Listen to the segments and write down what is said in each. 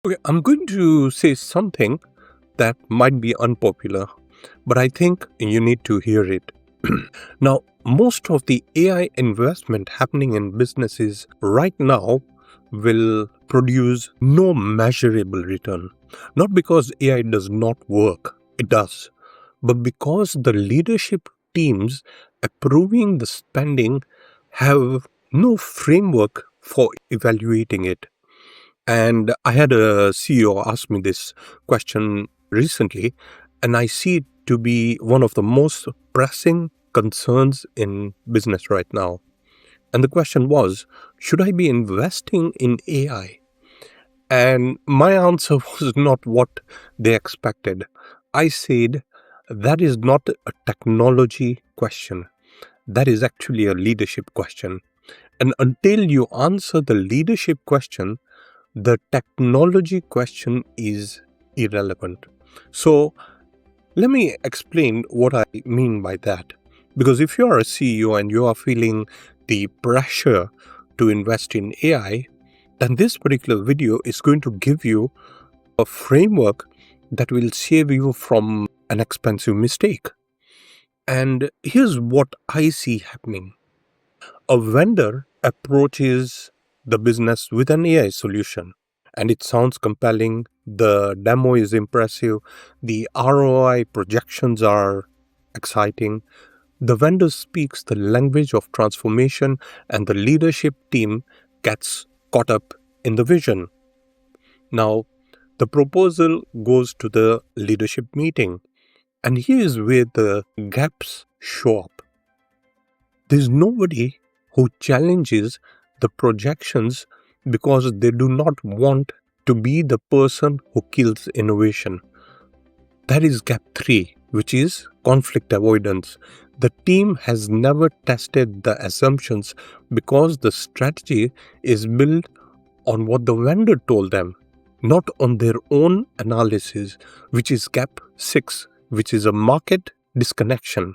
Okay, I'm going to say something that might be unpopular, but I think you need to hear it. Now, most of the AI investment happening in businesses right now will produce no measurable return. Not because AI does not work, it does, but because the leadership teams approving the spending have no framework for evaluating it. And I had a CEO ask me this question recently, and I see it to be one of the most pressing concerns in business right now. And the question was, should I be investing in AI? And my answer was not what they expected. I said, that is not a technology question. That is actually a leadership question. And until you answer the leadership question, the technology question is irrelevant. So, let me explain what I mean by that. Because if you are a CEO and you are feeling the pressure to invest in AI, then this particular video is going to give you a framework that will save you from an expensive mistake. And here's what I see happening. A vendor approaches the business with an AI solution, and it sounds compelling. The demo is impressive. The ROI projections are exciting. The vendor speaks the language of transformation, and the leadership team gets caught up in the vision. Now, the proposal goes to the leadership meeting, and here is where the gaps show up. There's nobody who challenges the projections because they do not want to be the person who kills innovation. That is gap 3, which is conflict avoidance. The team has never tested the assumptions because the strategy is built on what the vendor told them, not on their own analysis, which is gap 6, which is a market disconnection.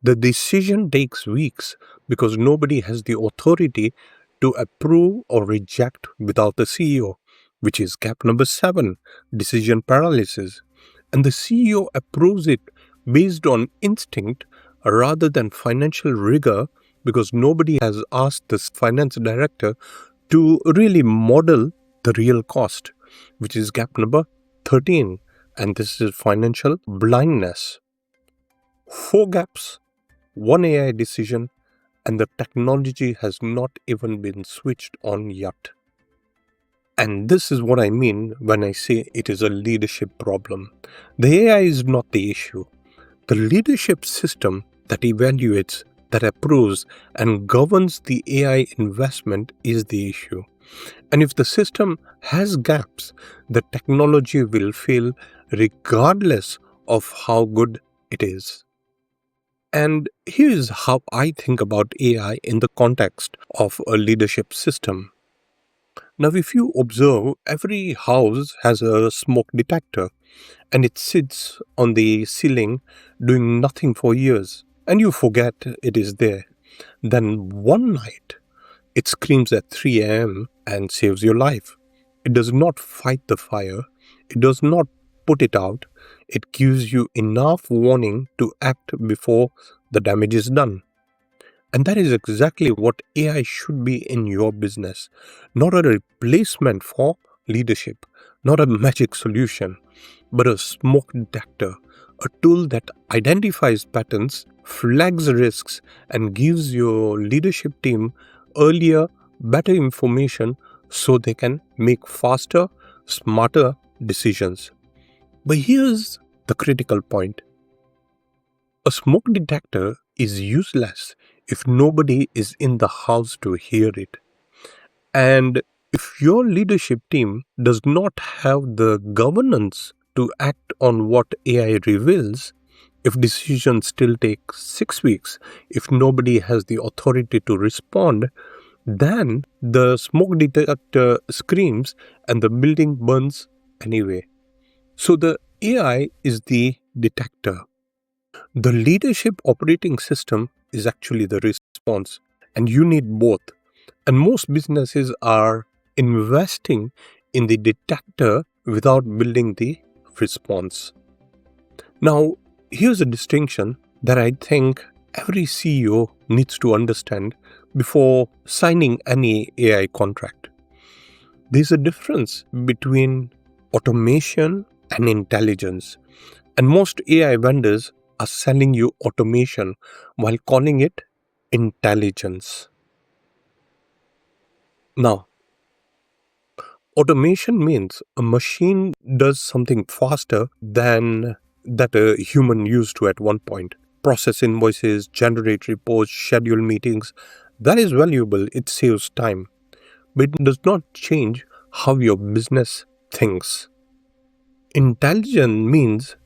The decision takes weeks because nobody has the authority to approve or reject without the CEO, which is gap number 7, decision paralysis. And the CEO approves it based on instinct rather than financial rigor because nobody has asked the finance director to really model the real cost, which is gap number 13. And this is financial blindness. 4 gaps, one AI decision, and the technology has not even been switched on yet. And this is what I mean when I say it is a leadership problem. The AI is not the issue. The leadership system that evaluates, that approves, and governs the AI investment is the issue. And if the system has gaps, the technology will fail regardless of how good it is. And here's how I think about AI in the context of a leadership system. Now, if you observe, every house has a smoke detector and it sits on the ceiling doing nothing for years, and you forget it is there. Then one night, it screams at 3 a.m. and saves your life. It does not fight the fire, it does not put it out, it gives you enough warning to act before the damage is done. And that is exactly what AI should be in your business. Not a replacement for leadership, not a magic solution, but a smoke detector, a tool that identifies patterns, flags risks, and gives your leadership team earlier, better information so they can make faster, smarter decisions. But here's the critical point. A smoke detector is useless if nobody is in the house to hear it. And if your leadership team does not have the governance to act on what AI reveals, if decisions still take 6 weeks, if nobody has the authority to respond, then the smoke detector screams and the building burns anyway. So the AI is the detector. The leadership operating system is actually the response, and you need both. And most businesses are investing in the detector without building the response. Now, here's a distinction that I think every CEO needs to understand before signing any AI contract. There's a difference between automation and intelligence, and most AI vendors are selling you automation while calling it intelligence. Now, automation means a machine does something faster than that a human used to at one point. Process invoices, generate reports, schedule meetings. That is valuable, it saves time. But it does not change how your business thinks. Intelligent means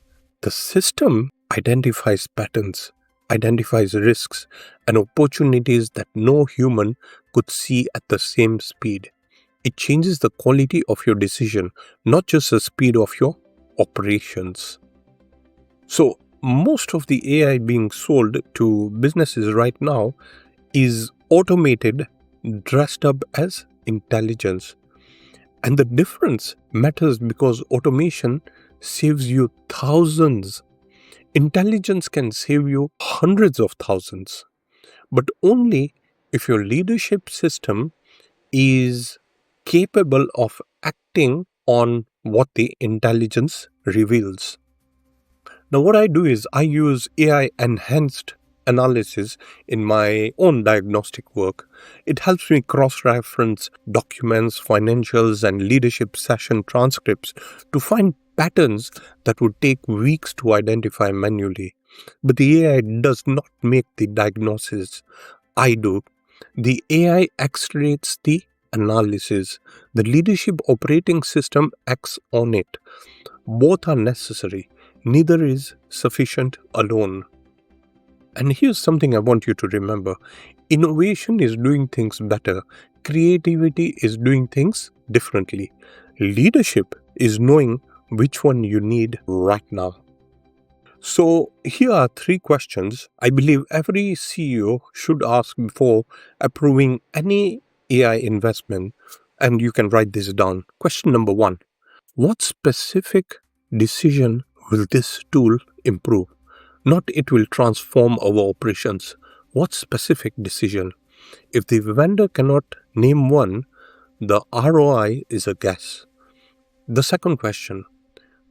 the system identifies patterns, identifies risks, and opportunities that no human could see at the same speed. It changes the quality of your decision, not just the speed of your operations. So, most of the AI being sold to businesses right now is automated, dressed up as intelligence. And the difference matters because automation saves you thousands. Intelligence can save you hundreds of thousands, but only if your leadership system is capable of acting on what the intelligence reveals. Now, what I do is I use AI enhanced analysis in my own diagnostic work. It helps me cross reference documents, financials, and leadership session transcripts to find patterns that would take weeks to identify manually. But the AI does not make the diagnosis. I do. The AI accelerates the analysis. The leadership operating system acts on it. Both are necessary. Neither is sufficient alone. And here's something I want you to remember. Innovation is doing things better. Creativity is doing things differently. Leadership is knowing which one you need right now. So, here are 3 questions I believe every CEO should ask before approving any AI investment. And you can write this down. Question number 1. What specific decision will this tool improve? Not it will transform our operations. What specific decision? If the vendor cannot name one, the ROI is a guess. The second question,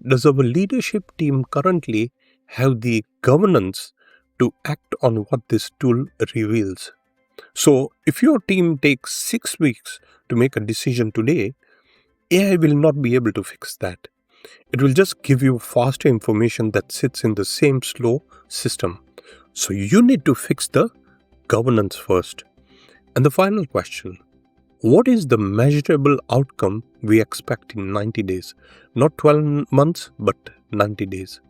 does our leadership team currently have the governance to act on what this tool reveals? So, if your team takes 6 weeks to make a decision today, AI will not be able to fix that. It will just give you faster information that sits in the same slow system. So you need to fix the governance first. And the final question, what is the measurable outcome we expect in 90 days? Not 12 months, but 90 days.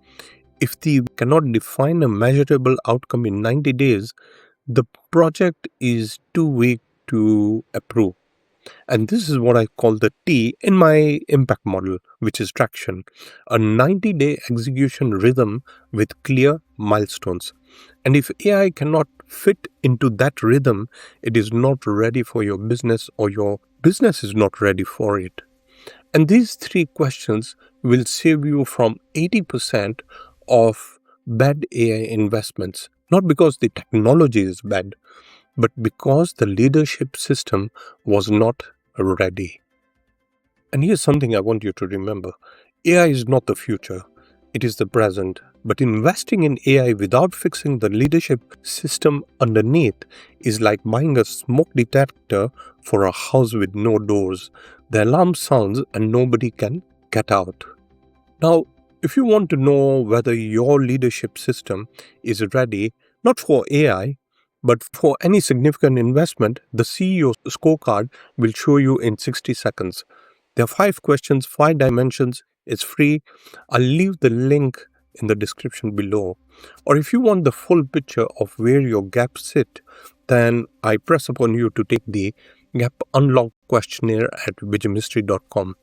If we cannot define a measurable outcome in 90 days, the project is too weak to approve. And this is what I call the T in my impact model, which is traction, a 90-day execution rhythm with clear milestones. And if AI cannot fit into that rhythm, it is not ready for your business or your business is not ready for it. And these 3 questions will save you from 80% of bad AI investments, not because the technology is bad, but because the leadership system was not ready. And here's something I want you to remember. AI is not the future, it is the present. But investing in AI without fixing the leadership system underneath is like buying a smoke detector for a house with no doors. The alarm sounds and nobody can get out. Now, if you want to know whether your leadership system is ready, not for AI, but for any significant investment, the CEO scorecard will show you in 60 seconds. There are 5 questions, 5 dimensions. It's free. I'll leave the link in the description below. Or if you want the full picture of where your gaps sit, then I press upon you to take the Gap Unlock questionnaire at vijaymystery.com.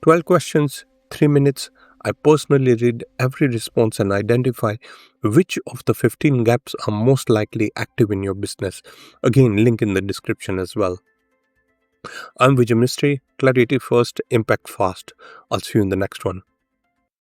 12 questions, 3 minutes. I personally read every response and identify which of the 15 gaps are most likely active in your business. Again, link in the description as well. I'm Vijay Mistry. Clarity first, impact fast. I'll see you in the next one.